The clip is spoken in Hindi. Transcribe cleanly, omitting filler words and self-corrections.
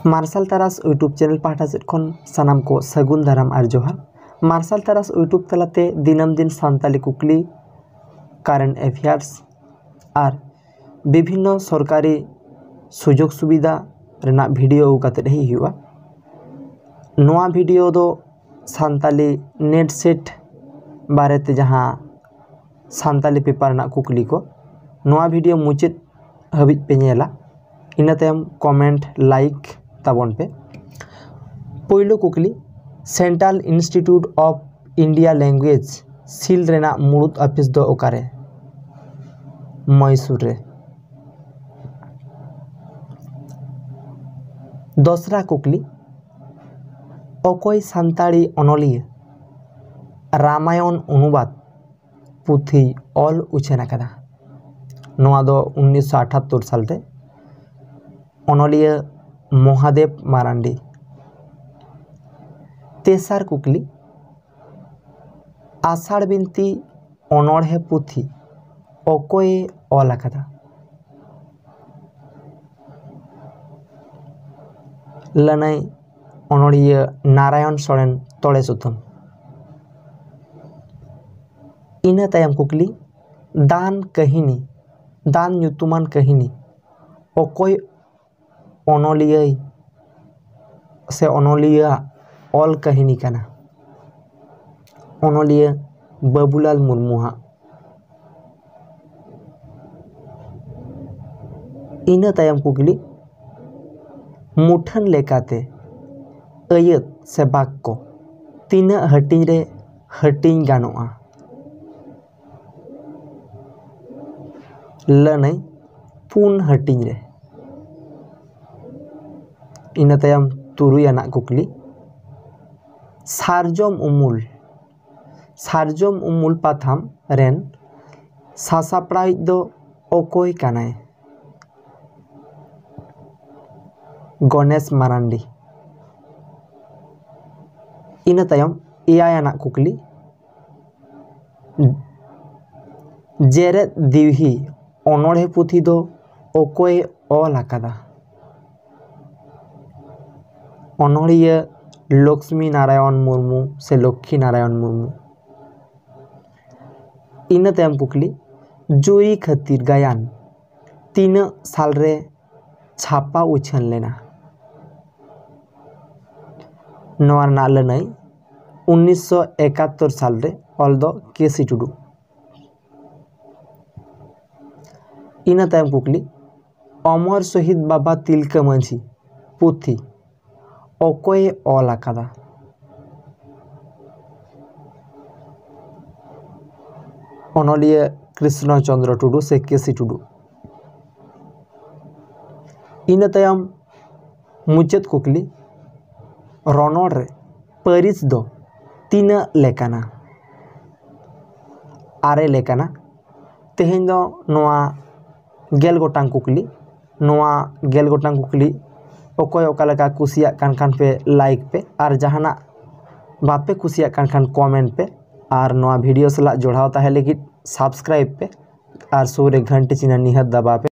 मार्शल तारास यूट्यूब चैनल पाहटा सेद खन सानाम को सगुन दाराम आर जोहार। मार्शल तारास यूट्यूब तलाते दिनम दिन सानताली कुकली कारेंट अफेयार्स और विभिन्न सरकारी सुजोग सुविधा रेना वीडियो काते ही हुआ। नोआ वीडियो दो सानताली नेट सेट बारेते जहाँ सानताली पेपर ना कुकली को नोआ वीडियो मुचाद हाबिज पे नेला इना तायम कमेंट लाइक ताबन पे। पहिलो कुकली central institute of India language सील रेना मुड़ुद ऑफिस दो ओकारे मैसूर रे। दोसरा कुकली अकोय सानताड़ी अनलिया रामायण अनुवाद पुथी ऑल उछेन आकादा। नोआ दो 1978 साल रे अनलिया महादेव मारांडी। तेसार कुकली आषाढ़ बिनती अनड़हे पुथी अकोय ऑल आकादा। लनाई अनड़िया नारायण सोरेन तोड़े सुथम। इना तायम कुकली दान कहिनी दान ᱧᱩᱛᱩᱢᱟᱱ कहिनी अकोय अनलिया से अनलिया ऑल कहिनी काना अनलिया बाबूलाल मुर्मुहा। इना तायम कुकली मुठन लेकाते अयत से बाक्य तीना हटिंग रे हटिंग गानोआ। लनाई पुन हटिंग रे। इना तायम तुरुय आना कुकली सारजम उमुल पाथाम रेन सासापड़ाई दो अकोय कानाय गणेश मारांडी। इना तायम एआय आना कुकली जेरेद दिवही अनड़हे पुथी दो अकोय ऑल आकादा। अनड़िया लक्ष्मी नारायण मुर्मू से लक्ष्मी नारायण मुर्मू। इना तायम कुकली जोई खातिर गायन तीन साल रे छापा उछन लेना। नोआ ना लनाई 1971 साल रे ऑल दो केसी टुडू। इना तायम कुकली अमर शहीद बाबा तिलका मांझी पुथी अकोय ऑल आकादा। अनलिया कृष्ण चंद्र टुडू से केसी टुडू। इना तायम मुचाद कुकली रनड़ रे पारिस दो तीना लेकाना आरे लेकाना। तेहें दो नोआ गेल गोटांग कुकली नोआ गेल गोटांग कुकली अकोय ओकालेका कुसिया कान खान पे लाइक पे और जहाना बापे कुसिया कान खान कमेंट पे और नोआ वीडियो सला जोड़ाव ताहे लेकिन सब्सक्राइब पे और सूर्य घंटी चिन्ह निहत दबा पे।